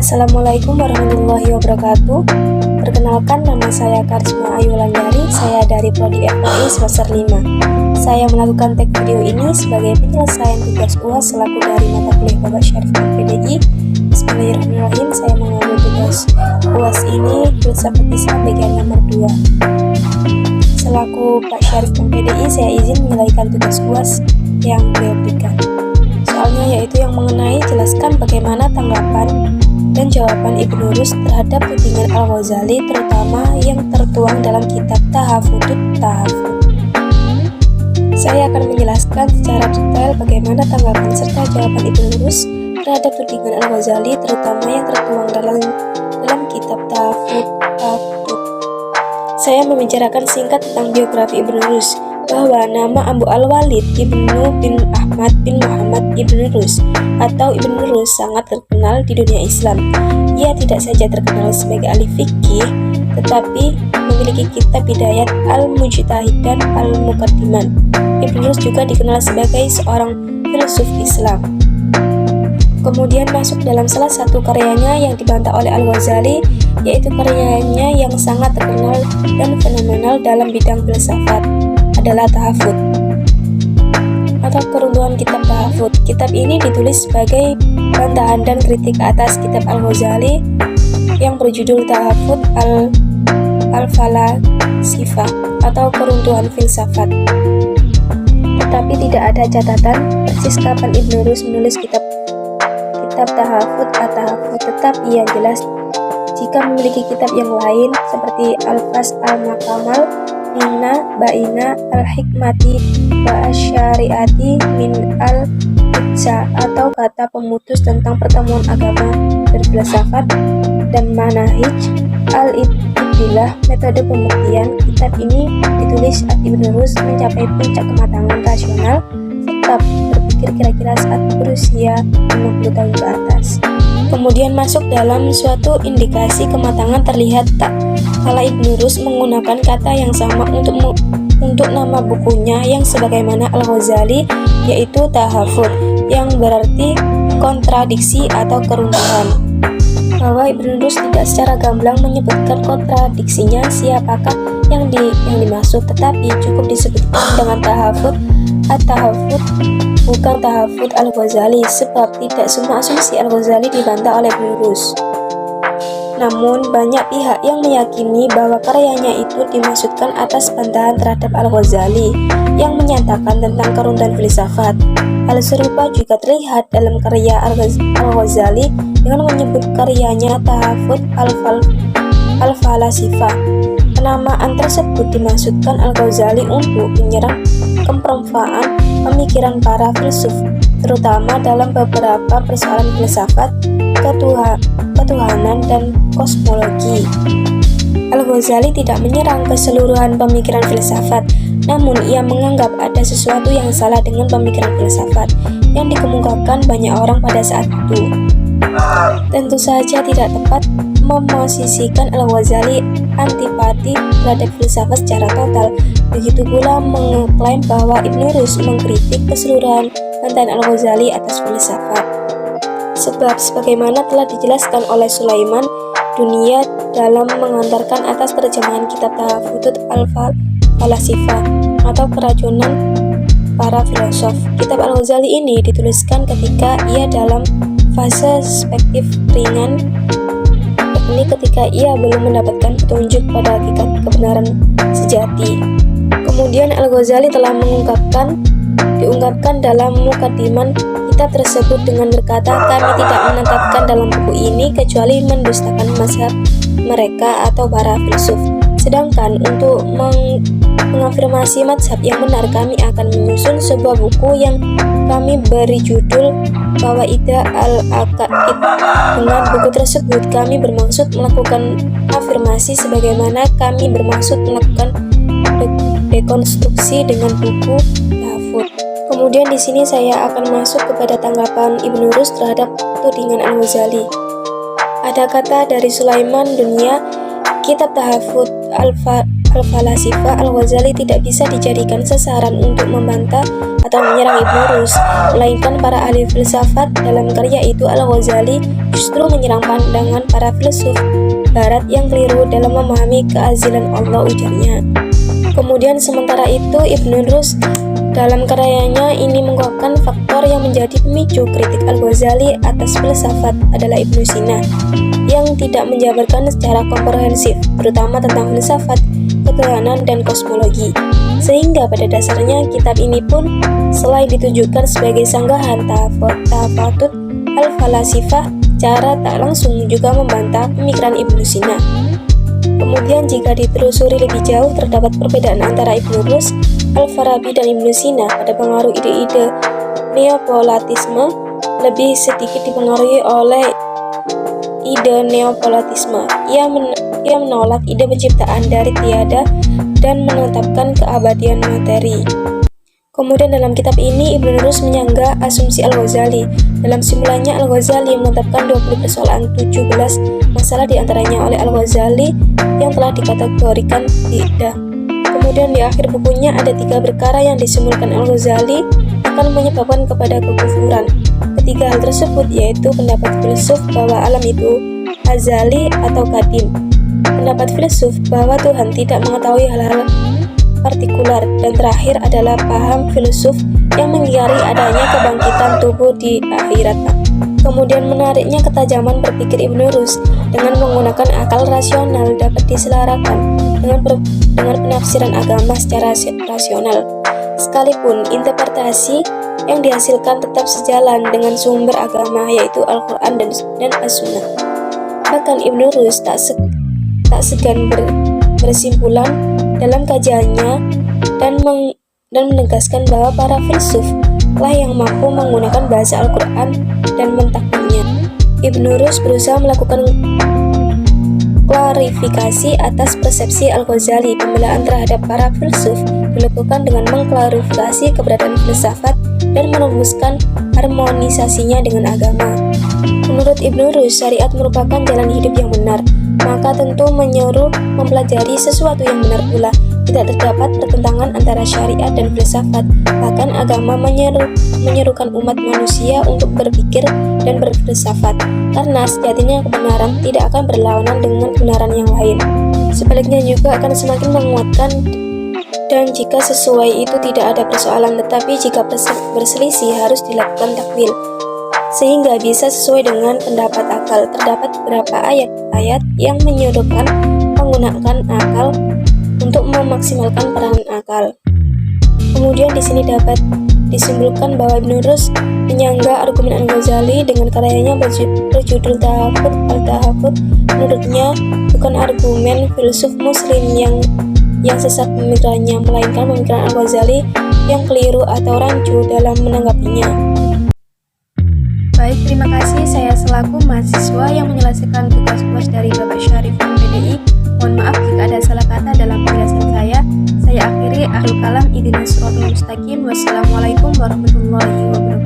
Assalamualaikum warahmatullahi wabarakatuh. Perkenalkan, nama saya Karisma Ayu Wulandari. Saya dari Prodi FKI semester 5. Saya melakukan tag video ini sebagai penyelesaian tugas UAS selaku dari mata kuliah Bapak Syarif PDI. Bismillahirrahmanirrahim. Saya mengambil tugas UAS ini filsafat Islam bagian nomor 2. Selaku Pak Syarif PDI, saya izin menyelesaikan tugas UAS yang beliau berikan. Soalnya yaitu yang mengenai jelaskan bagaimana tanggapan dan jawaban Ibnu Rus terhadap tudingan Al-Ghazali, terutama yang tertuang dalam kitab Tahafutut Tahafut. Saya akan menjelaskan secara detail bagaimana tanggapan serta jawaban Ibnu Rus terhadap tudingan Al-Ghazali, terutama yang tertuang dalam kitab Tahafut. Saya membicarakan singkat tentang biografi Ibnu Rus, bahwa nama Abu Al-Walid Ibnu bin Ahmad bin Muhammad Ibnu Rus atau Ibnu Rus sangat terkenal di dunia Islam. Ia tidak saja terkenal sebagai ahli fikih, tetapi memiliki kitab Bidayat Al-Mujtahid dan Al-Muqaddiman. Ibnu Rus juga dikenal sebagai seorang filsuf Islam. Kemudian masuk dalam salah satu karyanya yang dibantah oleh Al-Ghazali, yaitu karyanya yang sangat terkenal dan fenomenal dalam bidang filsafat adalah Tahafut atau keruntuhan kitab Tahafut. Kitab ini ditulis sebagai bantahan dan kritik atas kitab Al-Ghazali yang berjudul Tahafut Al-Falasifah atau keruntuhan filsafat. Tetapi tidak ada catatan persis kapan Ibnu Rus menulis kitab Tahafut At-Tahafut, tetapi yang jelas jika memiliki kitab yang lain seperti Al-Fas Al-Makamal Minna Baina Al-Hikmati Ba'asyariati Min Al-Hijja atau kata pemutus tentang pertemuan agama dan filsafat dan Manahij Al-Ibtilah metode pembuktian. Kitab ini ditulis saat Ibnu Rus mencapai puncak kematangan rasional serta berpikir kira-kira saat berusia 50 tahun ke atas. Kemudian masuk dalam suatu indikasi kematangan terlihat tak kala Ibnu Rus menggunakan kata yang sama untuk nama bukunya yang sebagaimana Al-Ghazali, yaitu Tahafut, yang berarti kontradiksi atau keruntuhan. Bahwa Ibnu Rus tidak secara gamblang menyebutkan kontradiksinya siapakah yang dimaksud, tetapi cukup disebutkan dengan Tahafut At-Tahafut, bukan Tahafut Al-Ghazali, sebab tidak semua asumsi Al-Ghazali dibantah oleh Ibnu Rus. Namun, banyak pihak yang meyakini bahwa karyanya itu dimaksudkan atas bantahan terhadap Al-Ghazali yang menyatakan tentang keruntuhan filsafat. Hal serupa juga terlihat dalam karya Al-Ghazali dengan menyebut karyanya Tahafut Al-Falasifah. Penamaan tersebut dimaksudkan Al-Ghazali untuk menyerang kepermukaan pemikiran para filsuf, terutama dalam beberapa persoalan filsafat, ketuhanan, dan kosmologi. Al-Ghazali tidak menyerang keseluruhan pemikiran filsafat, namun ia menganggap ada sesuatu yang salah dengan pemikiran filsafat yang dikemukakan banyak orang pada saat itu. Tentu saja tidak tepat memosisikan Al-Ghazali antipati terhadap filsafat secara total. Begitu pula mengklaim bahwa Ibnu Rus mengkritik keseluruhan bantahan Al-Ghazali atas filsafat. Sebab sebagaimana telah dijelaskan oleh Sulaiman Dunia dalam mengantarkan atas terjemahan kitab Tahafutut Al-Falasifah atau keracunan para filosof. Kitab Al-Ghazali ini dituliskan ketika ia dalam fase spektif ringan, yakni ketika ia belum mendapatkan petunjuk pada hakikat kebenaran sejati. Kemudian Al-Ghazali telah diungkapkan dalam mukadiman kitab tersebut dengan berkata, "Kami tidak menetapkan dalam buku ini kecuali mendustakan mazhab mereka atau para filsuf, Sedangkan untuk mengafirmasi mazhab yang benar, kami akan menyusun sebuah buku yang kami beri judul Qawaida al-Aqaid. Dengan buku tersebut kami bermaksud melakukan afirmasi sebagaimana kami bermaksud melakukan dekonstruksi dengan buku Tahafudz. Kemudian di sini saya akan masuk kepada tanggapan Ibnu Rus terhadap tudingan Al-Ghazali. Ada kata dari Sulaiman Dunia, kitab Tahafudz Al-Falasifah Al-Ghazali tidak bisa dijadikan sasaran untuk membantah atau menyerang Ibnu Rus, melainkan para ahli filsafat. Dalam karya itu Al-Ghazali justru menyerang pandangan para filsuf barat yang keliru dalam memahami keazilan Allah, ujarnya. Kemudian sementara itu Ibnu Rus dalam karyanya ini menguatkan faktor yang menjadi pemicu kritik Al-Ghazali atas filsafat adalah Ibnu Sina yang tidak menjabarkan secara komprehensif, terutama tentang filsafat, ketuhanan, dan kosmologi. Sehingga pada dasarnya kitab ini pun selain ditujukan sebagai sanggahan Tahafudz Al-Falasifah, cara tak langsung juga membantah pemikiran Ibnu Sina. Kemudian jika ditelusuri lebih jauh, terdapat perbedaan antara Ibnu Rus, Al-Farabi, dan Ibnu Sina pada pengaruh ide-ide neoplatonisme. Lebih sedikit dipengaruhi oleh ide neoplatonisme. Ia menolak ide penciptaan dari tiada dan menetapkan keabadian materi. Kemudian dalam kitab ini Ibnu Rus menyanggah asumsi Al-Ghazali. Dalam simpulannya Al-Ghazali menetapkan 20 persoalan, 17 masalah diantaranya oleh Al-Ghazali yang telah dikategorikan tidak. Kemudian di akhir bukunya ada 3 perkara yang disimpulkan Al-Ghazali akan menyebabkan kepada kekufuran. Ketiga hal tersebut yaitu pendapat filsuf bahwa alam itu azali atau qadim, pendapat filsuf bahwa Tuhan tidak mengetahui hal-hal partikular, dan terakhir adalah paham filsuf yang mengingkari adanya kebangkitan tubuh di akhirat. Kemudian menariknya ketajaman berpikir Ibnu Rus dengan menggunakan akal rasional dapat diselarakan dengan penafsiran agama secara rasional, sekalipun interpretasi yang dihasilkan tetap sejalan dengan sumber agama yaitu Al-Quran dan As-Sunnah. Bahkan Ibnu Rus tak segan bersimpulan dalam kajiannya dan menegaskan bahwa para filsuf lah yang mampu menggunakan bahasa Al-Quran dan mentakwilnya. Ibnu Rus berusaha melakukan klarifikasi atas persepsi Al-Ghazali. Pembelaan terhadap para filsuf dilakukan dengan mengklarifikasi keberadaan filsafat dan merumuskan harmonisasinya dengan agama. Menurut Ibnu Rus, syariat merupakan jalan hidup yang benar, maka tentu menyuruh mempelajari sesuatu yang benar pula. Tidak terdapat pertentangan antara syariat dan filsafat. Bahkan agama menyerukan umat manusia untuk berpikir dan berfilsafat, karena sejatinya kebenaran tidak akan berlawanan dengan kebenaran yang lain. Sebaliknya juga akan semakin menguatkan, dan jika sesuai itu tidak ada persoalan, tetapi jika berselisih harus dilakukan takwil sehingga bisa sesuai dengan pendapat akal. Terdapat beberapa ayat-ayat yang menyuruhkan menggunakan akal untuk memaksimalkan peran akal. Kemudian di sini dapat disimpulkan bahwa Ibnu Rus menyanggah argumen Al-Ghazali dengan karyanya berjudul Tahafudz Al-Tahafudz. Menurutnya bukan argumen filsuf muslim yang sesat pemikirannya, melainkan pemikiran Al-Ghazali yang keliru atau rancu dalam menanggapinya. Baik, terima kasih. Saya selaku mahasiswa yang menyelesaikan tugas-tugas dari Bapak Syarif PDI. Mohon maaf jika ada salah kata dalam penjelasan saya. Saya akhiri, akhirul kalam, ihdinas siratal mustaqim. Wassalamualaikum warahmatullahi wabarakatuh.